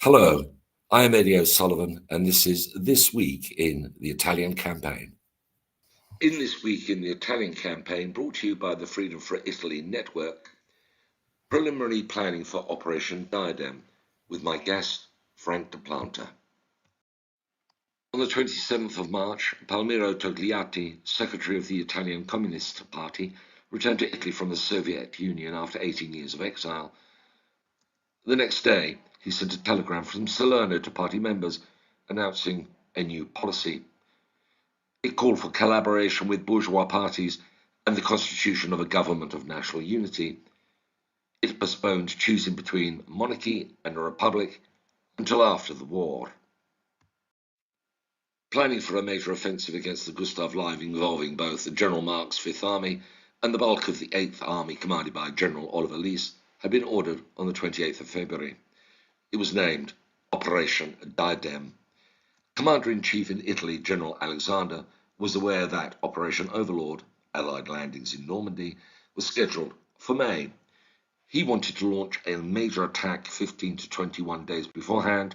Hello, I am Eddie O'Sullivan, and this is This Week in the Italian Campaign. In This Week in the Italian Campaign, brought to you by the Freedom for Italy Network, preliminary planning for Operation Diadem, with my guest, Frank de Planta. On the 27th of March, Palmiro Togliatti, Secretary of the Italian Communist Party, returned to Italy from the Soviet Union after 18 years of exile. The next day, he sent a telegram from Salerno to party members announcing a new policy. It called for collaboration with bourgeois parties and the constitution of a government of national unity. It postponed choosing between monarchy and a republic until after the war. Planning for a major offensive against the Gustav Line involving both General Mark's Fifth Army and the bulk of the Eighth Army commanded by General Oliver Leese had been ordered on the 28th of February. It was named Operation Diadem. Commander-in-Chief in Italy, General Alexander, was aware that Operation Overlord, Allied landings in Normandy, was scheduled for May. He wanted to launch a major attack 15 to 21 days beforehand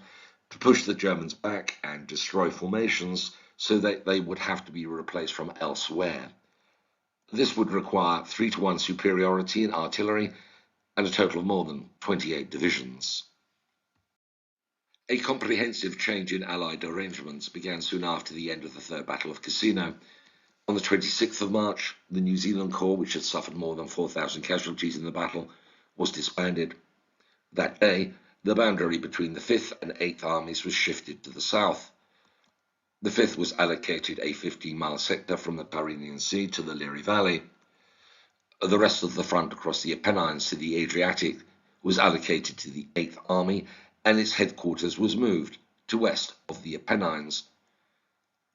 to push the Germans back and destroy formations so that they would have to be replaced from elsewhere. This would require 3-to-1 superiority in artillery and a total of more than 28 divisions. A comprehensive change in Allied arrangements began soon after the end of the Third Battle of Cassino. On the 26th of March, the New Zealand Corps, which had suffered more than 4,000 casualties in the battle, was disbanded. That day, the boundary between the 5th and 8th Armies was shifted to the south. The 5th was allocated a 15-mile sector from the Tyrrhenian Sea to the Liri Valley. The rest of the front across the Apennines to the Adriatic was allocated to the 8th Army, and its headquarters was moved to west of the Apennines.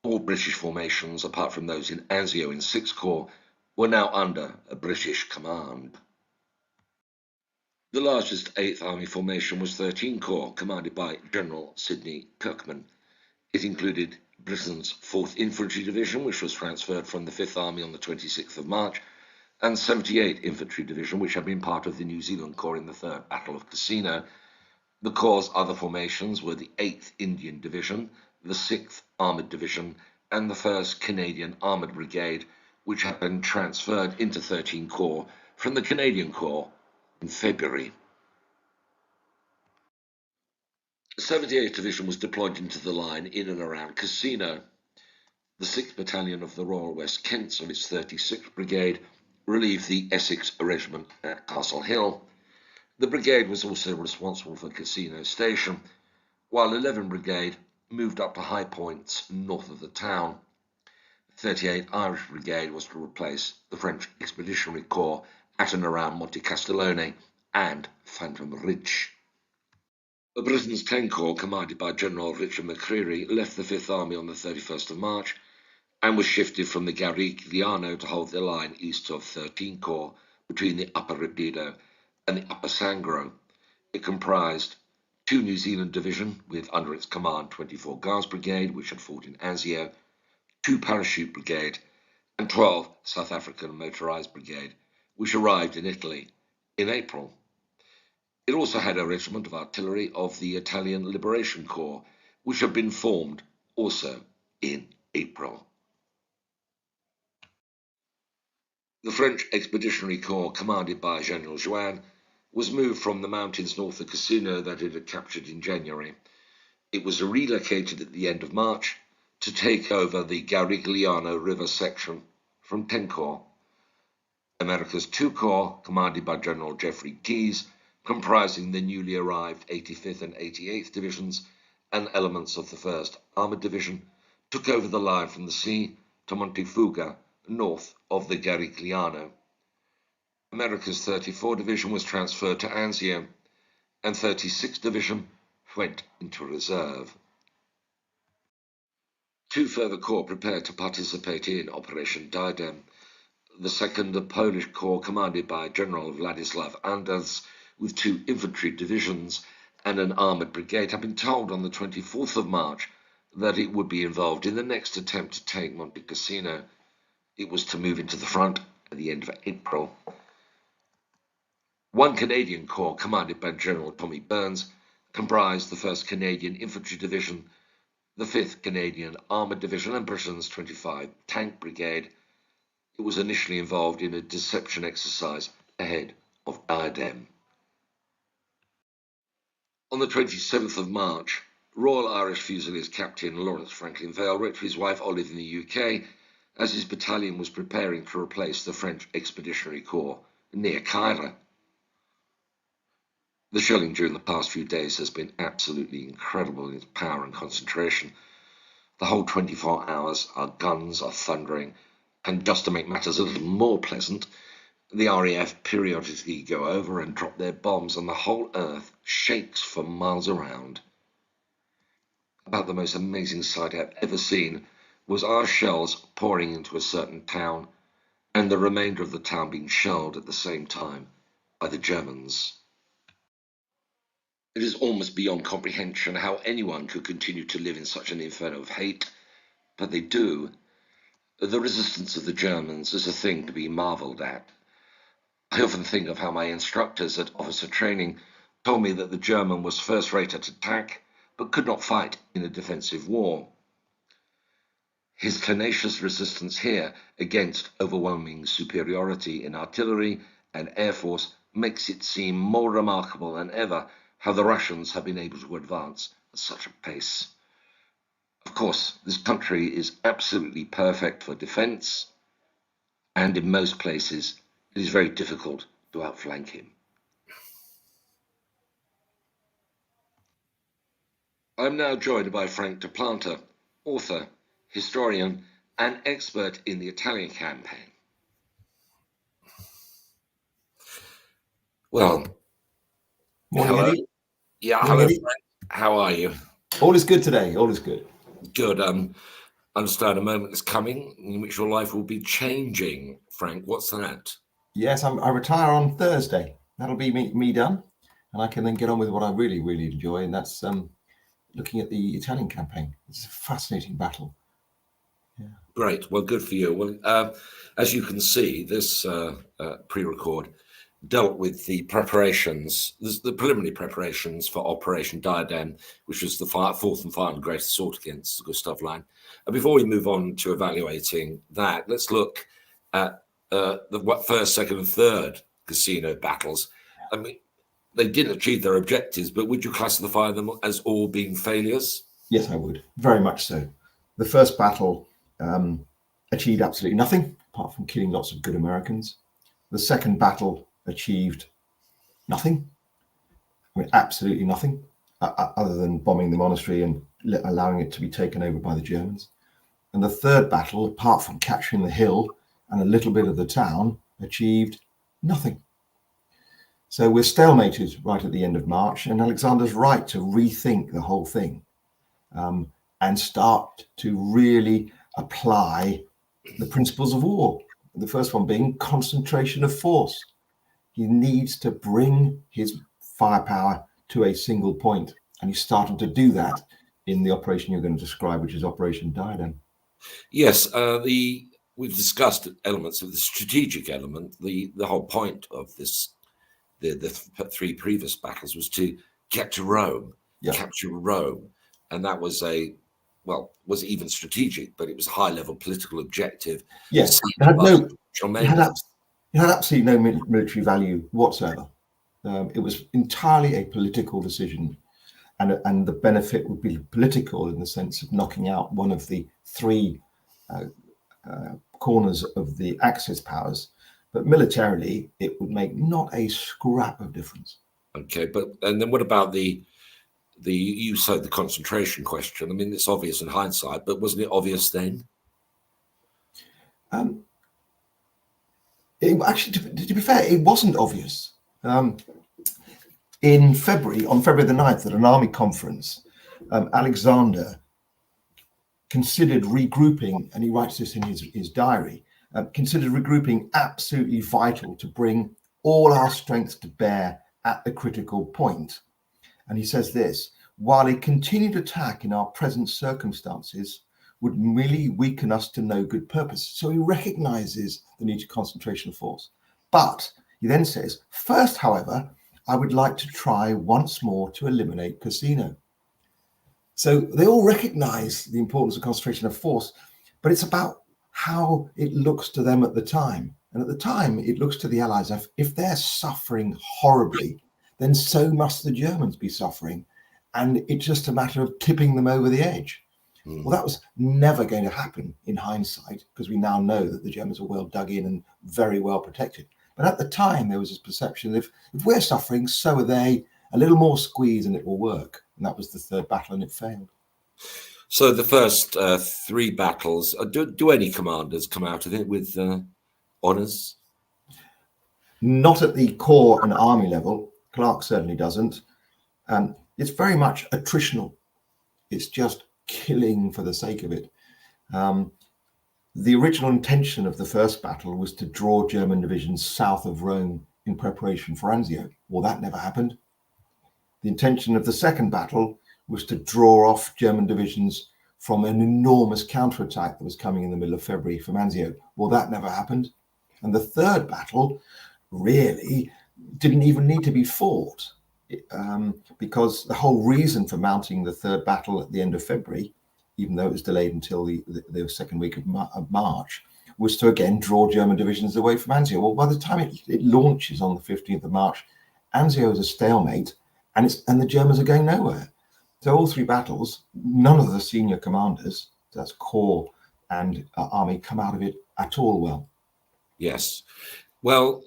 All British formations, apart from those in Anzio in 6th Corps, were now under a British command. The largest 8th Army formation was 13 Corps, commanded by General Sidney Kirkman. It included Britain's 4th Infantry Division, which was transferred from the 5th Army on the 26th of March, and 78th Infantry Division, which had been part of the New Zealand Corps in the Third Battle of Cassino. The Corps' other formations were the 8th Indian Division, the 6th Armoured Division, and the 1st Canadian Armoured Brigade, which had been transferred into 13 Corps from the Canadian Corps in February. The 78th Division was deployed into the line in and around Cassino. The 6th Battalion of the Royal West Kents of its 36th Brigade relieved the Essex Regiment at Castle Hill. The brigade was also responsible for Cassino Station, while 11th Brigade moved up to high points north of the town. The 38th Irish Brigade was to replace the French Expeditionary Corps at and around Monte Castellone and Phantom Ridge. Britain's 10th Corps, commanded by General Richard McCreery, left the 5th Army on the 31st of March and was shifted from the Garigliano to hold their line east of 13th Corps between the Upper Ripido and the Upper Sangro. It comprised 2 New Zealand Division, with under its command 24 Guards Brigade, which had fought in Anzio, 2 Parachute Brigade, and 12 South African Motorized Brigade, which arrived in Italy in April. It also had a regiment of artillery of the Italian Liberation Corps, which had been formed also in April. The French Expeditionary Corps, commanded by General Join, was moved from the mountains north of Cassino that it had captured in January. It was relocated at the end of March to take over the Garigliano River section from 10th Corps. America's 2 Corps, commanded by General Jeffrey Keyes, comprising the newly arrived 85th and 88th Divisions and elements of the 1st Armoured Division, took over the line from the sea to Montefuga, north of the Garigliano. America's 34th Division was transferred to Anzio, and 36th Division went into reserve. 2 further corps prepared to participate in Operation Diadem. The 2nd Polish Corps, commanded by General Władysław Anders, with 2 infantry divisions and an armoured brigade, had been told on the 24th of March that it would be involved in the next attempt to take Monte Cassino. It was to move into the front at the end of April. 1 Canadian Corps, commanded by General Tommy Burns, comprised the 1st Canadian Infantry Division, the 5th Canadian Armoured Division and Britain's 25th Tank Brigade. It was initially involved in a deception exercise ahead of Diadem. On the 27th of March, Royal Irish Fusiliers Captain Lawrence Franklin Vale wrote to his wife Olive in the UK as his battalion was preparing to replace the French Expeditionary Corps near Cairo. The shelling during the past few days has been absolutely incredible in its power and concentration. The whole 24 hours our guns are thundering, and just to make matters a little more pleasant, the RAF periodically go over and drop their bombs and the whole earth shakes for miles around. About the most amazing sight I've ever seen was our shells pouring into a certain town and the remainder of the town being shelled at the same time by the Germans. It is almost beyond comprehension how anyone could continue to live in such an inferno of hate, but they do. The resistance of the Germans is a thing to be marvelled at. I often think of how my instructors at officer training told me that the German was first-rate at attack, but could not fight in a defensive war. His tenacious resistance here against overwhelming superiority in artillery and air force makes it seem more remarkable than ever how the Russians have been able to advance at such a pace. Of course, this country is absolutely perfect for defense, and in most places it is very difficult to outflank him. I'm now joined by Frank de Planta, author, historian, and expert in the Italian campaign. Well, morning, hello. Eddie. Yeah, morning, hello, Eddie. Frank. How are you? All is good today. All is good. Good. I understand a moment is coming in which your life will be changing, Frank. What's that? Yes, I retire on Thursday. That'll be me done, and I can then get on with what I really, really enjoy, and that's looking at the Italian campaign. It's a fascinating battle. Yeah. Great. Well, good for you. Well, as you can see, this pre-record dealt with the preparations, the preliminary preparations for Operation Diadem, which was the fourth and final great assault against the Gustav Line. And before we move on to evaluating that, let's look at the first, second, and third casino battles. I mean, they didn't achieve their objectives, but would you classify them as all being failures? Yes, I would. Very much so. The first battle achieved absolutely nothing, apart from killing lots of good Americans. The second battle achieved nothing. I mean, absolutely nothing, other than bombing the monastery and allowing it to be taken over by the Germans. And the third battle, apart from capturing the hill and a little bit of the town, achieved nothing. So we're stalemated right at the end of March, and Alexander's right to rethink the whole thing and start to really apply the principles of war. The first one being concentration of force. He needs to bring his firepower to a single point, and he's starting to do that in the operation you're going to describe, which is Operation Diadem. Yes, we've discussed elements of the strategic element. The whole point of this, the three previous battles, was to capture Rome, and that was was even strategic, but it was a high-level political objective. Yes, it had absolutely no military value whatsoever. It was entirely a political decision, and the benefit would be political in the sense of knocking out one of the three corners of the Axis powers. But militarily, it would make not a scrap of difference. Okay, and then what about you said the concentration question? I mean, it's obvious in hindsight, but wasn't it obvious then? Actually, to be fair, it wasn't obvious. On February the 9th, at an army conference, Alexander considered regrouping, and he writes this in his diary, considered regrouping absolutely vital to bring all our strength to bear at the critical point. And he says this: while a continued attack in our present circumstances would merely weaken us to no good purpose. So he recognizes the need to concentration of force. But he then says, first, however, I would like to try once more to eliminate casino. So they all recognize the importance of concentration of force, but it's about how it looks to them at the time. And at the time, it looks to the Allies as if they're suffering horribly, then so must the Germans be suffering. And it's just a matter of tipping them over the edge. Well, that was never going to happen in hindsight, because we now know that the Germans are well dug in and very well protected. But at the time, there was this perception of if we're suffering, so are they. A little more squeeze and it will work. And that was the third battle, and it failed. So the first three battles, do any commanders come out of it with honours? Not at the corps and army level. Clark certainly doesn't. It's very much attritional. It's just killing for the sake of it. The original intention of the first battle was to draw German divisions south of Rome in preparation for Anzio. Well, that never happened. The intention of the second battle was to draw off German divisions from an enormous counterattack that was coming in the middle of February from Anzio. Well, that never happened. And the third battle really didn't even need to be fought, because the whole reason for mounting the third battle at the end of February, even though it was delayed until the second week of March, was to again draw German divisions away from Anzio. Well, by the time it launches on the 15th of March, Anzio is a stalemate, and the Germans are going nowhere. So all three battles, none of the senior commanders, that's corps and army, come out of it at all well. Yes. Well,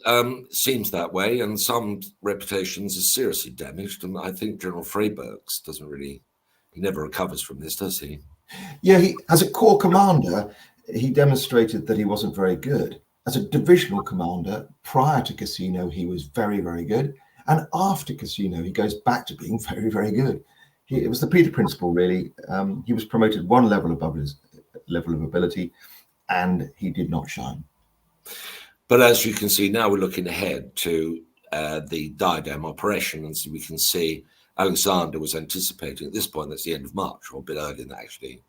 seems that way, and some reputations are seriously damaged. And I think General Freiberg's he never recovers from this, does he? Yeah, as a corps commander, he demonstrated that he wasn't very good. As a divisional commander, prior to Cassino, he was very, very good. And after Cassino, he goes back to being very, very good. It was the Peter principle, really. He was promoted one level above his level of ability, and he did not shine. But as you can see, now we're looking ahead to the Diadem operation, and so we can see Alexander was anticipating at this point, that's the end of March, or a bit earlier than that, actually.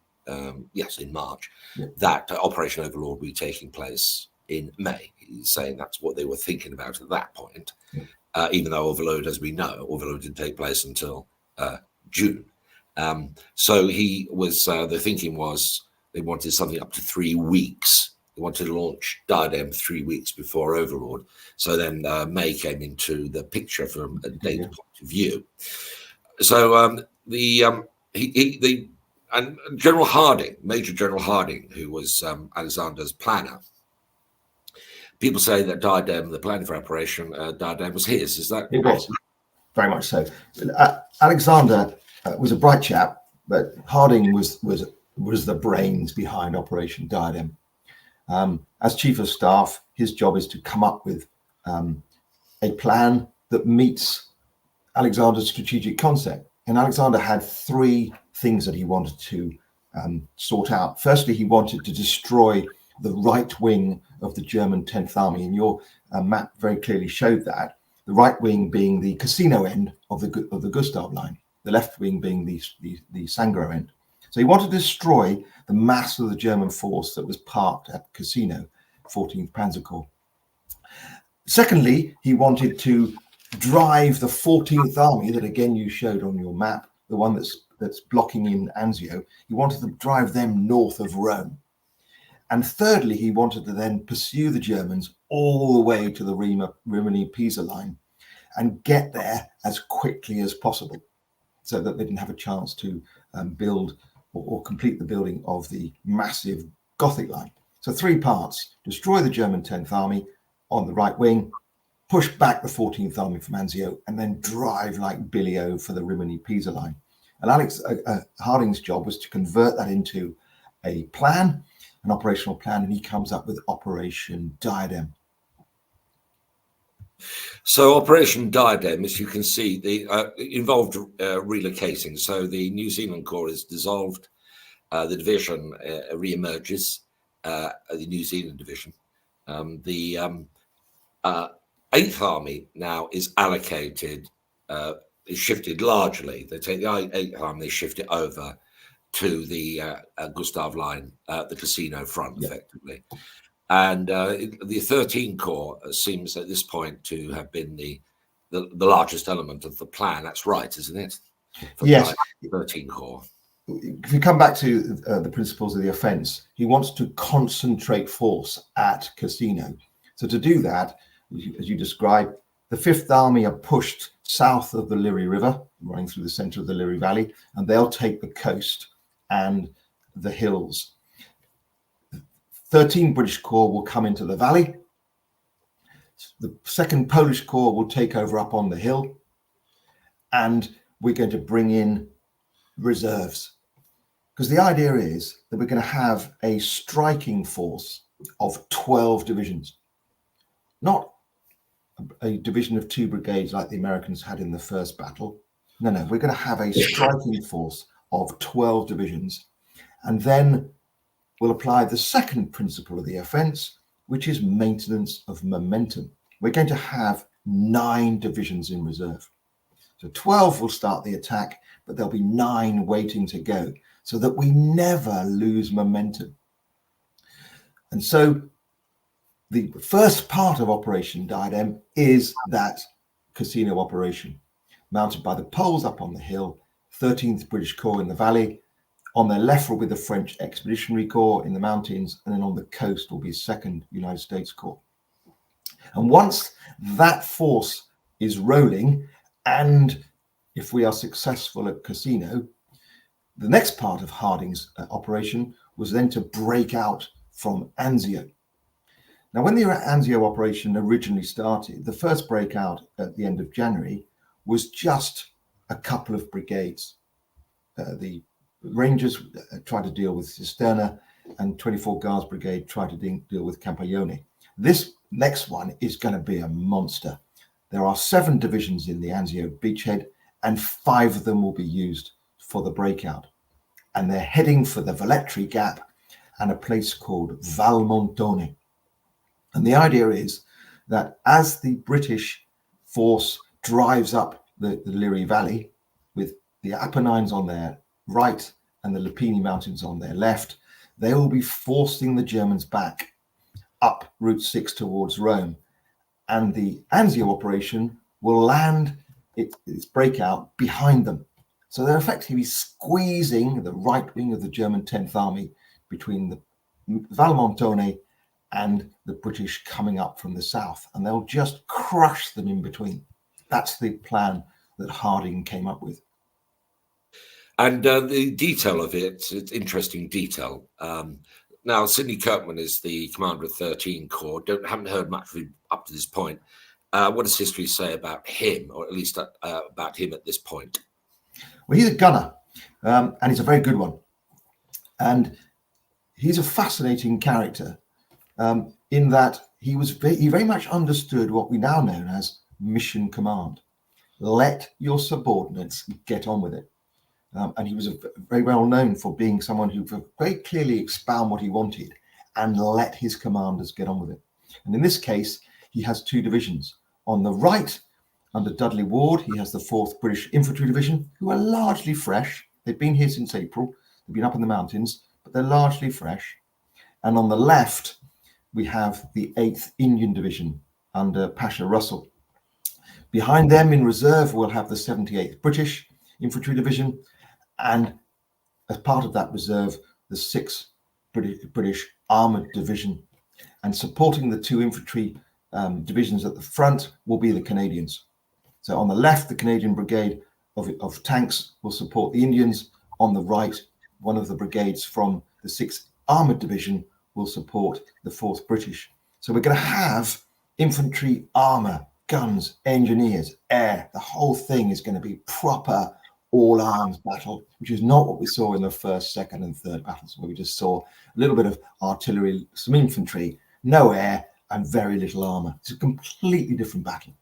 Yes, in March, that Operation Overlord will be taking place in May. He's saying that's what they were thinking about at that point, even though Overlord, as we know, Overlord didn't take place until June. So he was, the thinking was they wanted something up to 3 weeks. They wanted to launch Diadem 3 weeks before Overlord. So then May came into the picture from a data point of view. So and General Harding, Major General Harding, who was Alexander's planner, people say that Diadem, the plan for Operation Diadem, was his. Is that? It was, very much so. Alexander was a bright chap, but Harding was the brains behind Operation Diadem. As Chief of Staff, his job is to come up with a plan that meets Alexander's strategic concept. And Alexander had three things that he wanted to sort out. Firstly, he wanted to destroy the right wing of the German 10th Army. And your map very clearly showed that. The right wing being the Cassino end of the Gustav Line, the left wing being the Sangro end. So he wanted to destroy the mass of the German force that was parked at Cassino, 14th Panzer Corps. Secondly, he wanted to drive the 14th Army that again you showed on your map, the one that's blocking in Anzio. He wanted to drive them north of Rome. And thirdly, he wanted to then pursue the Germans all the way to the Rimini-Pisa line and get there as quickly as possible so that they didn't have a chance to build or complete the building of the massive Gothic line. So three parts: destroy the German 10th Army on the right wing, push back the 14th Army from Anzio, and then drive like Billy-O for the Rimini-Pisa line. And Harding's job was to convert that into a plan, an operational plan, and he comes up with Operation Diadem. So Operation Diadem, as you can see, involved relocating. So the New Zealand Corps is dissolved. The division re-emerges, the New Zealand division. The 8th Army now is allocated, is shifted largely. They take the 8th Army, they shift it over to the Gustav Line, the Cassino front, effectively. And the 13 Corps seems at this point to have been the the largest element of the plan. That's right, isn't it? For Yes. 13 Corps. If you come back to the principles of the offence, he wants to concentrate force at Cassino. So to do that, as you described, the Fifth Army are pushed south of the Liris River, running through the centre of the Liris Valley, and they'll take the coast and the hills. 13 British Corps will come into the valley. The 2nd Polish Corps will take over up on the hill, and we're going to bring in reserves. Because the idea is that we're going to have a striking force of 12 divisions, not a division of 2 brigades like the Americans had in the first battle. No, we're going to have a striking force of 12 divisions. And then we'll apply the second principle of the offence, which is maintenance of momentum. We're going to have 9 divisions in reserve. So 12 will start the attack, but there'll be 9 waiting to go, so that we never lose momentum. And so the first part of Operation Diadem is that Cassino operation, mounted by the Poles up on the hill, 13th British Corps in the valley. On their left will be the French Expeditionary Corps in the mountains, and then on the coast will be 2nd United States Corps. And once that force is rolling, and if we are successful at Cassino, the next part of Harding's operation was then to break out from Anzio. Now, when the Anzio operation originally started, the first breakout at the end of January was just a couple of brigades. The Rangers tried to deal with Cisterna, and 24 Guards Brigade tried to deal with Campagnone. This next one is going to be a monster. There are 7 divisions in the Anzio beachhead, and 5 of them will be used for the breakout. And they're heading for the Velletri Gap and a place called Valmontone. And the idea is that as the British force drives up the Liris Valley, with the Apennines on their right and the Lepini Mountains on their left, they will be forcing the Germans back up Route 6 towards Rome. And the Anzio operation will land its breakout behind them. So they're effectively squeezing the right wing of the German 10th Army between the Valmontone and the British coming up from the south, and they'll just crush them in between. That's the plan that Harding came up with. And the detail of it's interesting detail. Now, Sidney Kirkman is the commander of 13 Corps. Haven't heard much of him up to this point. What does history say about him, or at least about him at this point? Well, he's a gunner, and he's a very good one. And he's a fascinating character in that he very much understood what we now know as mission command. Let your subordinates get on with it. And he was very well known for being someone who very clearly expound what he wanted and let his commanders get on with it. And in this case, he has 2 divisions. On the right, under Dudley Ward, he has the 4th British Infantry Division, who are largely fresh. They've been here since April. They've been up in the mountains, but they're largely fresh. And on the left, we have the 8th Indian Division under Pasha Russell. Behind them in reserve, we'll have the 78th British Infantry Division, and as part of that reserve, the 6th British Armoured Division. And supporting the 2 infantry divisions at the front will be the Canadians. So on the left, the Canadian Brigade of tanks will support the Indians. On the right, one of the brigades from the 6th Armoured Division will support the 4th British. So we're going to have infantry, armour, guns, engineers, air. The whole thing is going to be proper all-arms battle, which is not what we saw in the 1st, 2nd and 3rd battles, where we just saw a little bit of artillery, some infantry, no air, and very little armour. It's a completely different battle.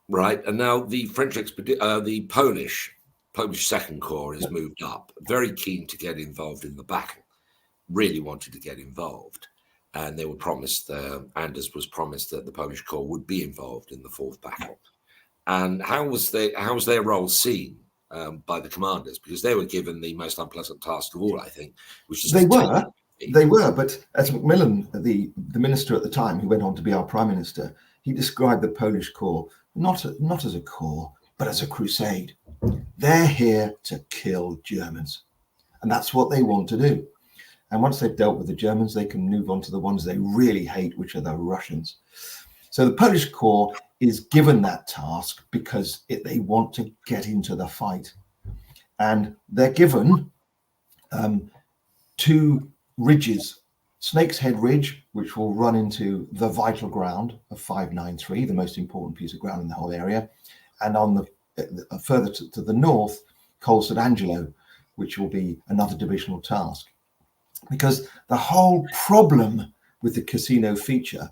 Right, and now the the Polish 2nd Corps is moved up, very keen to get involved in the battle, really wanted to get involved, and they were promised, Anders was promised that the Polish Corps would be involved in the 4th battle. And how was their role seen by the commanders? Because they were given the most unpleasant task of all, I think, which is they were. But as Macmillan, the minister at the time, who went on to be our prime minister, he described the Polish Corps not as a corps, but as a crusade. They're here to kill Germans, and that's what they want to do. And once they've dealt with the Germans, they can move on to the ones they really hate, which are the Russians. So the Polish Corps is given that task because they want to get into the fight. And they're given 2 ridges, Snake's Head Ridge, which will run into the vital ground of 593, the most important piece of ground in the whole area, and on the further to the north, Col St. Angelo, which will be another divisional task. Because the whole problem with the casino feature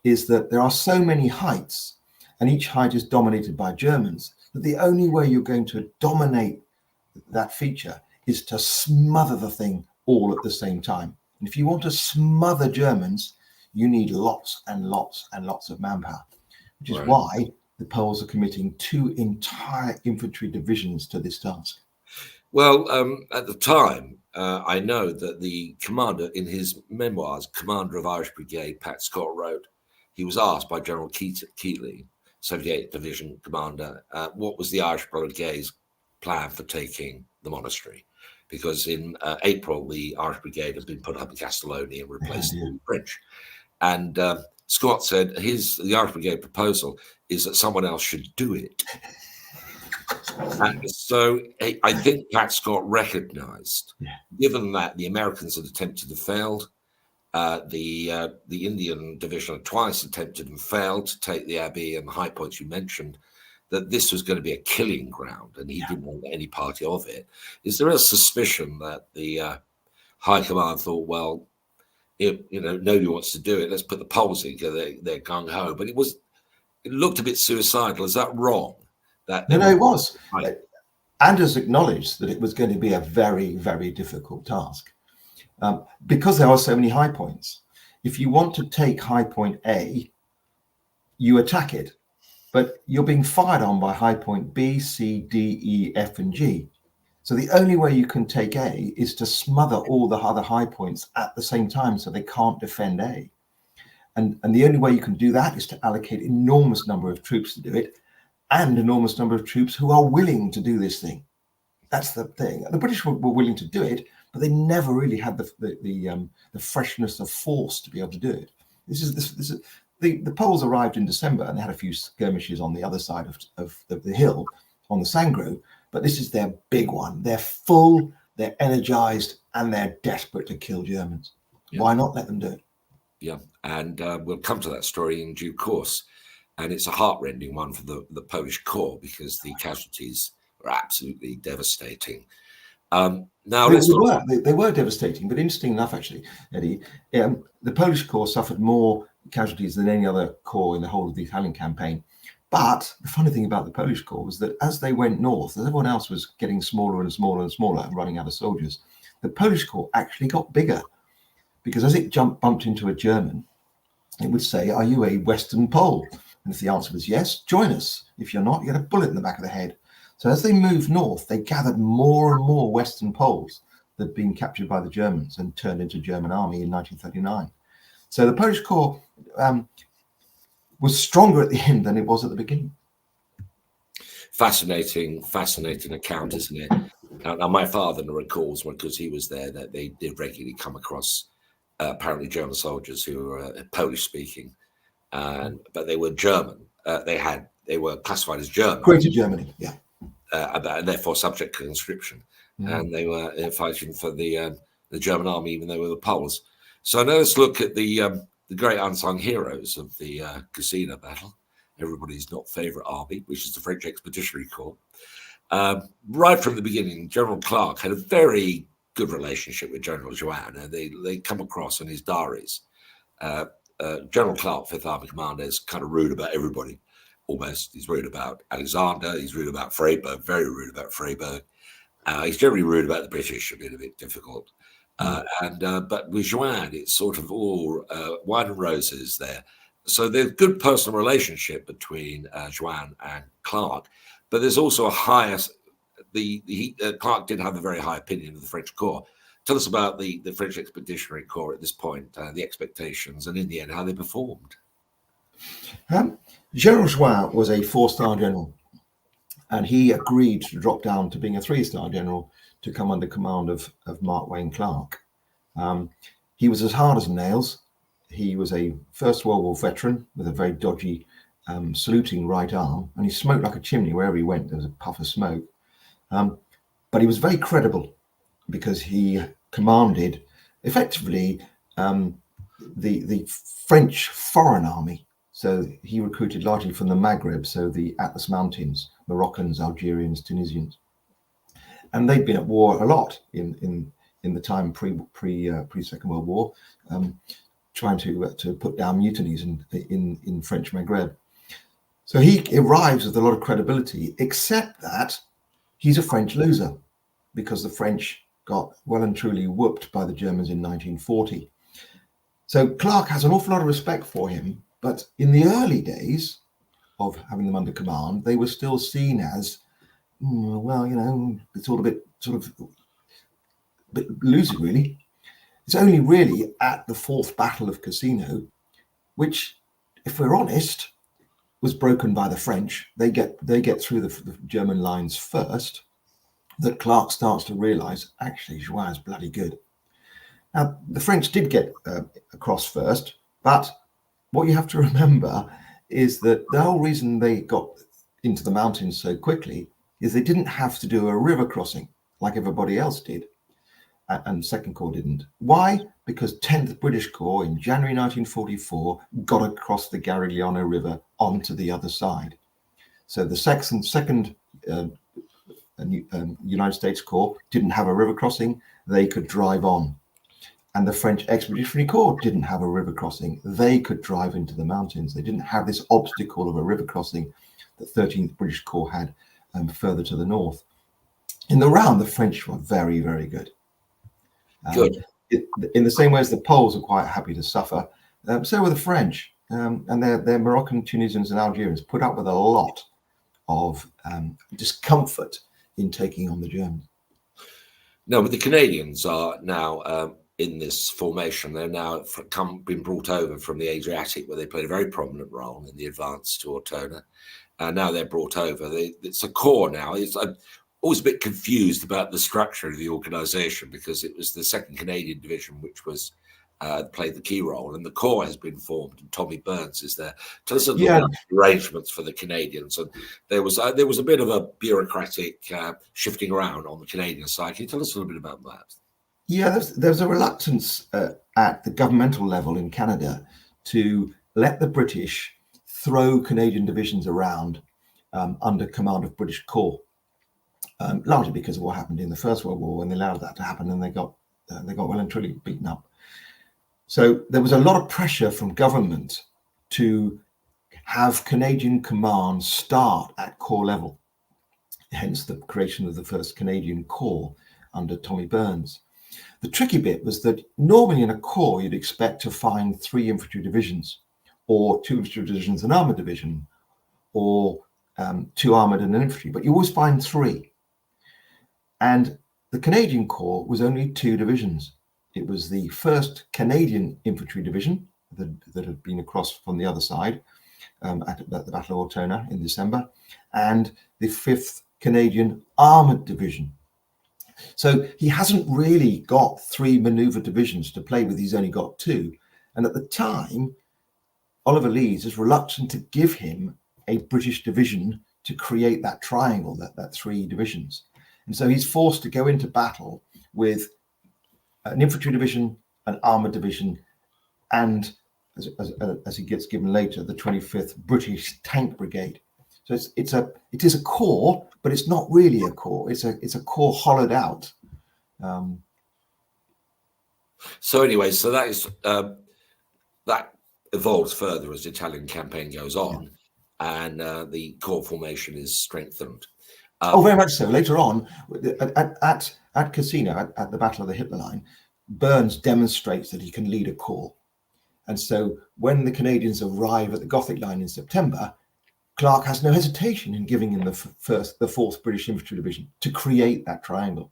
is that there are so many heights, and each height is dominated by Germans, that the only way you're going to dominate that feature is to smother the thing all at the same time. And if you want to smother Germans, you need lots and lots and lots of manpower, which is why the Poles are committing 2 entire infantry divisions to this task. Well, at the time, I know that the commander, in his memoirs, Commander of Irish Brigade, Pat Scott, wrote, he was asked by General Keatley, 78th Division Commander, what was the Irish Brigade's plan for taking the monastery? Because in April, the Irish Brigade had been put up in Castelloni and replaced the French. And Scott said the Irish Brigade proposal is that someone else should do it. And so I think Pat Scott recognized, given that the Americans had attempted and failed, the Indian division had twice attempted and failed to take the Abbey and the high points you mentioned, that this was going to be a killing ground, and he didn't want any party of it. Is there a suspicion that the high command thought, well, nobody wants to do it, let's put the Poles in, they're gung-ho, but it looked a bit suicidal. Is that wrong? No, it was. Right. Anders acknowledged that it was going to be a very, very difficult task because there are so many high points. If you want to take high point A, you attack it, but you're being fired on by high point B, C, D, E, F, and G. So the only way you can take A is to smother all the other high points at the same time so they can't defend A. And the only way you can do that is to allocate enormous number of troops to do it, and enormous number of troops who are willing to do this thing. That's the thing. The British were willing to do it, but they never really had the freshness of force to be able to do it. The Poles arrived in December and they had a few skirmishes on the other side of the hill on the Sangro, but this is their big one. They're full, they're energized, and they're desperate to kill Germans. Yeah. Why not let them do it? Yeah, and we'll come to that story in due course. And it's a heartrending one for the Polish Corps because the casualties are absolutely devastating. Now, they were devastating, but interesting enough, actually, Eddie, the Polish Corps suffered more casualties than any other corps in the whole of the Italian campaign. But the funny thing about the Polish Corps was that as they went north, as everyone else was getting smaller and smaller and smaller and running out of soldiers, the Polish Corps actually got bigger because as it bumped into a German, it would say, "Are you a Western Pole?" And if the answer was yes, join us. If you're not, you get a bullet in the back of the head. So as they moved north, they gathered more and more Western Poles that had been captured by the Germans and turned into German army in 1939. So the Polish Corps was stronger at the end than it was at the beginning. Fascinating account, isn't it? Now my father recalls, because he was there, that they did regularly come across apparently German soldiers who were Polish speaking. But they were German. They were classified as German. Greater Germany, yeah. And therefore subject to conscription. And they were fighting for the German army, even though they were the Poles. So now let's look at the great unsung heroes of the Casino battle. Everybody's not favourite army, which is the French Expeditionary Corps. Right from the beginning, General Clark had a very good relationship with General Joanne, and they come across in his diaries. General Clark, 5th Army Commander, is kind of rude about everybody, almost. He's rude about Alexander, he's rude about Freyberg, very rude about Freyberg. He's generally rude about the British, a bit difficult. But with Joanne, it's sort of all wine and roses there. So there's a good personal relationship between Joanne and Clark, but there's also a higher, Clark did have a very high opinion of the French Corps. Tell us about the French Expeditionary Corps at this point, the expectations, and in the end, how they performed. General Join was a 4-star general, and he agreed to drop down to being a 3-star general to come under command of Mark Wayne Clark. He was as hard as nails. He was a First World War veteran with a very dodgy saluting right arm, and he smoked like a chimney wherever he went. There was a puff of smoke. But he was very credible because he commanded effectively the French Foreign Army. So he recruited largely from the Maghreb, so the Atlas Mountains, Moroccans, Algerians, Tunisians, and they'd been at war a lot in the time pre Second World War, trying to put down mutinies in French Maghreb. So he arrives with a lot of credibility, except that he's a French loser because the French got well and truly whooped by the Germans in 1940. So Clark has an awful lot of respect for him, but in the early days of having them under command, they were still seen as, well, you know, it's all a bit loosey, really. It's only really at the Fourth Battle of Cassino, which, if we're honest, was broken by the French. They get through the German lines first, that Clark starts to realize, actually, Join's bloody good. Now, the French did get across first, but what you have to remember is that the whole reason they got into the mountains so quickly is they didn't have to do a river crossing like everybody else did, and Second Corps didn't. Why? Because 10th British Corps in January 1944 got across the Garigliano River onto the other side. So the second United States Corps didn't have a river crossing, they could drive on. And the French Expeditionary Corps didn't have a river crossing, they could drive into the mountains. They didn't have this obstacle of a river crossing that 13th British Corps had further to the north. In the round, the French were very, very good. Good. In the same way as the Poles are quite happy to suffer, so were the French. And their Moroccan, Tunisians and Algerians put up with a lot of discomfort in taking on the Germans. No, but the Canadians are now in this formation. They're now been brought over from the Adriatic, where they played a very prominent role in the advance to Ortona. Now they're brought over. It's a corps now. I'm always a bit confused about the structure of the organisation, because it was the 2nd Canadian Division which was played the key role, and the corps has been formed, and Tommy Burns is there. Tell us a little about the arrangements for the Canadians. And there was a bit of a bureaucratic shifting around on the Canadian side. Can you tell us a little bit about that? Yeah, there's a reluctance at the governmental level in Canada to let the British throw Canadian divisions around under command of British Corps, largely because of what happened in the First World War when they allowed that to happen, and they got well and truly beaten up. So there was a lot of pressure from government to have Canadian command start at corps level, hence the creation of the 1st Canadian Corps under Tommy Burns. The tricky bit was that normally in a corps, you'd expect to find 3 infantry divisions, or 2 infantry divisions and armored division, or 2 armored and an infantry, but you always find 3. And the Canadian Corps was only 2 divisions. It was the 1st Canadian Infantry Division that had been across from the other side at the Battle of Ortona in December, and the 5th Canadian Armoured Division. So he hasn't really got 3 manoeuvre divisions to play with, he's only got 2. And at the time, Oliver Lees is reluctant to give him a British division to create that triangle, that 3 divisions. And so he's forced to go into battle with an infantry division, an armoured division, and as he gets given later, the 25th British Tank Brigade. So it is a corps, but it's not really a corps. It's a corps hollowed out. So anyway, so that is that evolves further as the Italian campaign goes on, and the corps formation is strengthened. Very much so. Later on, at Cassino, at the Battle of the Hitler Line, Burns demonstrates that he can lead a corps. And so when the Canadians arrive at the Gothic Line in September, Clark has no hesitation in giving him the 4th British Infantry Division to create that triangle.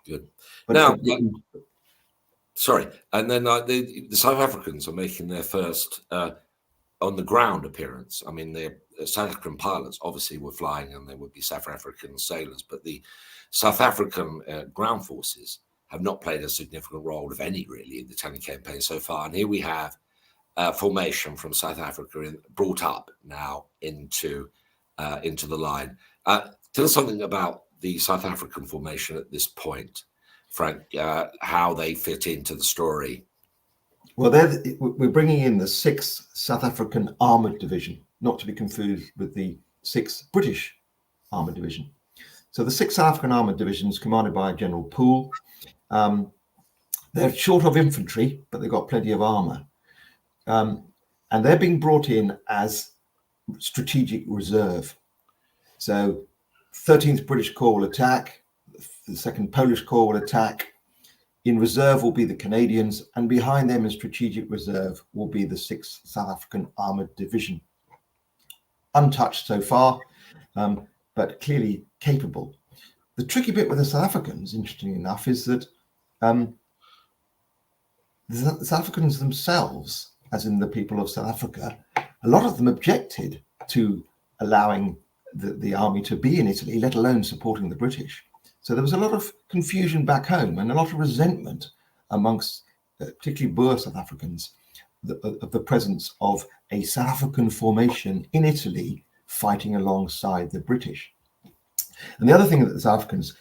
Good. But now, sorry, and then the South Africans are making their first on the ground appearance, I mean, the South African pilots obviously were flying, and there would be South African sailors, but the South African ground forces have not played a significant role, if any, really, in the Italian campaign so far. And here we have formation from South Africa brought up now into the line. Tell us something about the South African formation at this point, Frank, how they fit into the story. Well, we're bringing in the 6th South African Armoured Division, not to be confused with the 6th British Armoured Division. So the 6th South African Armoured Division is commanded by General Poole. They're short of infantry, but they've got plenty of armour. And they're being brought in as strategic reserve. So 13th British Corps will attack, the 2nd Polish Corps will attack. In reserve will be the Canadians, and behind them in strategic reserve will be the 6th South African Armoured Division. Untouched so far, but clearly capable. The tricky bit with the South Africans, interestingly enough, is that the South Africans themselves, as in the people of South Africa, a lot of them objected to allowing the army to be in Italy, let alone supporting the British. So there was a lot of confusion back home and a lot of resentment amongst particularly Boer South Africans of the presence of a South African formation in Italy fighting alongside the British. And the other thing that the South Africans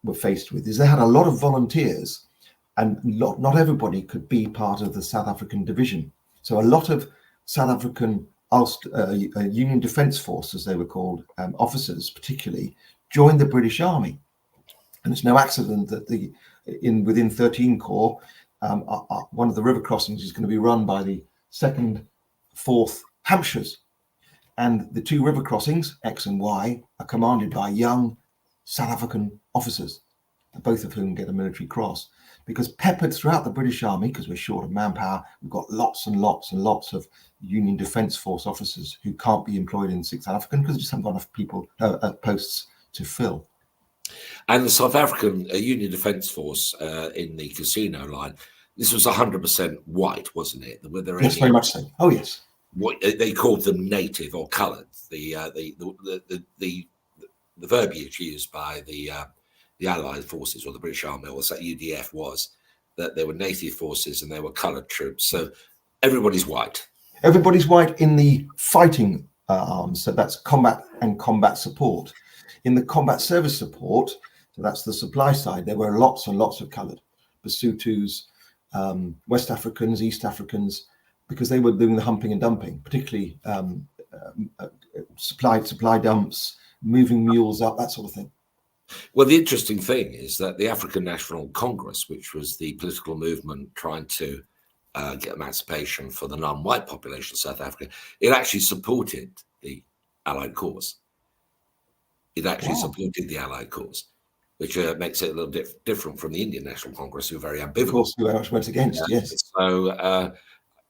were faced with is they had a lot of volunteers, and not everybody could be part of the South African division. So a lot of South African Union Defence Force, as they were called, officers particularly, joined the British Army. And it's no accident that within 13 Corps, one of the river crossings is going to be run by the 2nd, 4th Hampshires. And the 2 river crossings, X and Y, are commanded by young South African officers, both of whom get a military cross. Because peppered throughout the British Army, because we're short of manpower, we've got lots and lots and lots of Union Defence Force officers who can't be employed in 6th South African because we just haven't got enough people posts to fill. And the South African Union Defence Force in the casino line, this was 100% white, wasn't it? Were there yes, very much so. Oh, yes. What they called them native or coloured. The verbiage used by the Allied forces or the British Army or that UDF was that they were native forces and they were coloured troops. So everybody's white. Everybody's white in the fighting arms. So that's combat and combat support. In the combat service support, so that's the supply side, there were lots and lots of coloured. Basutus, West Africans, East Africans, because they were doing the humping and dumping, particularly supply dumps, moving mules up, that sort of thing. Well, the interesting thing is that the African National Congress, which was the political movement trying to get emancipation for the non-white population of South Africa, it actually supported the Allied cause. It actually supported the Allied cause, which makes it a little different from the Indian National Congress, who are very ambivalent. Of course, who went against, yes. So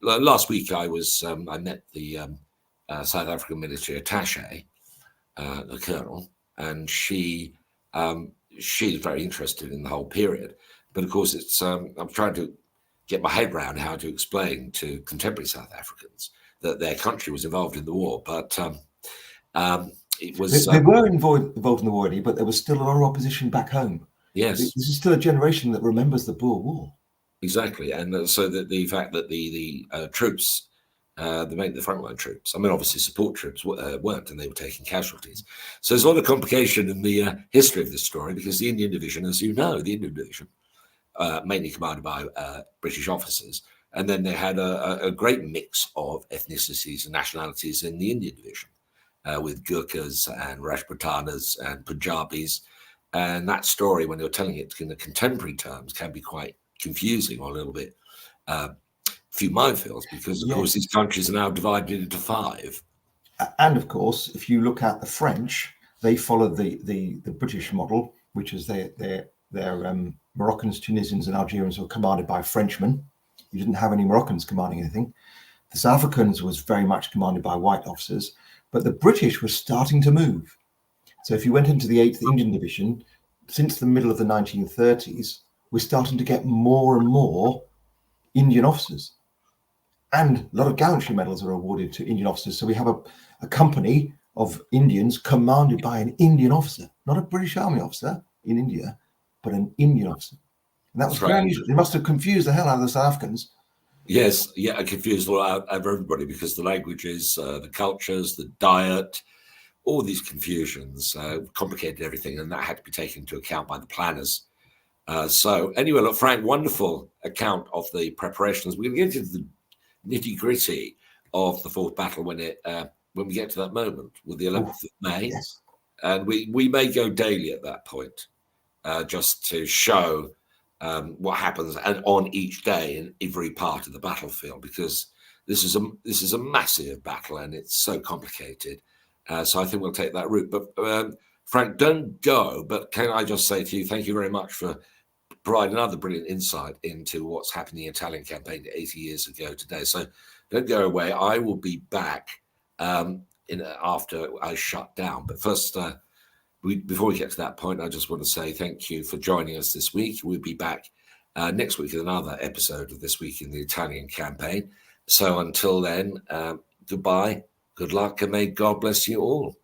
last week I met the South African military attaché, the colonel, and she's very interested in the whole period. But of course, it's I'm trying to get my head around how to explain to contemporary South Africans that their country was involved in the war, but it was. They were involved in the war, but there was still a lot of opposition back home. Yes, this is still a generation that remembers the Boer War. Exactly, and so the fact that the troops, the frontline troops, I mean, obviously support troops weren't, and they were taking casualties. So there's a lot of complication in the history of this story, because the Indian Division, as you know, mainly commanded by British officers, and then they had a great mix of ethnicities and nationalities in the Indian Division, with Gurkhas and Rajputanas and Punjabis, and that story, when you're telling it in the contemporary terms, can be quite confusing or a little bit few minefields, because of course these countries are now divided into 5. And of course, if you look at the French, they followed the British model, which is their Moroccans, Tunisians, and Algerians were commanded by Frenchmen. You didn't have any Moroccans commanding anything. The South Africans was very much commanded by white officers, but the British were starting to move. So if you went into the 8th Indian Division, since the middle of the 1930s, we're starting to get more and more Indian officers. And a lot of gallantry medals are awarded to Indian officers. So we have a company of Indians commanded by an Indian officer, not a British Army officer in India, but an Indian officer. And that was very unusual. It must have confused the hell out of the South Africans. Yes, yeah, I confused all out of everybody because the languages, the cultures, the diet, all these confusions complicated everything, and that had to be taken into account by the planners. So anyway, look, Frank, wonderful account of the preparations. We're going to get into the nitty-gritty of the fourth battle when we get to that moment with the 11th of May. Yes. And we may go daily at that point, just to show what happens and on each day in every part of the battlefield, because this is a massive battle and it's so complicated. So I think we'll take that route. But Frank, don't go. But can I just say to you, thank you very much for providing another brilliant insight into what's happened in the Italian campaign 80 years ago today. So don't go away. I will be back after I shut down. But first, before we get to that point, I just want to say thank you for joining us this week. We'll be back next week with another episode of This Week in the Italian Campaign. So until then, goodbye, good luck, and may God bless you all.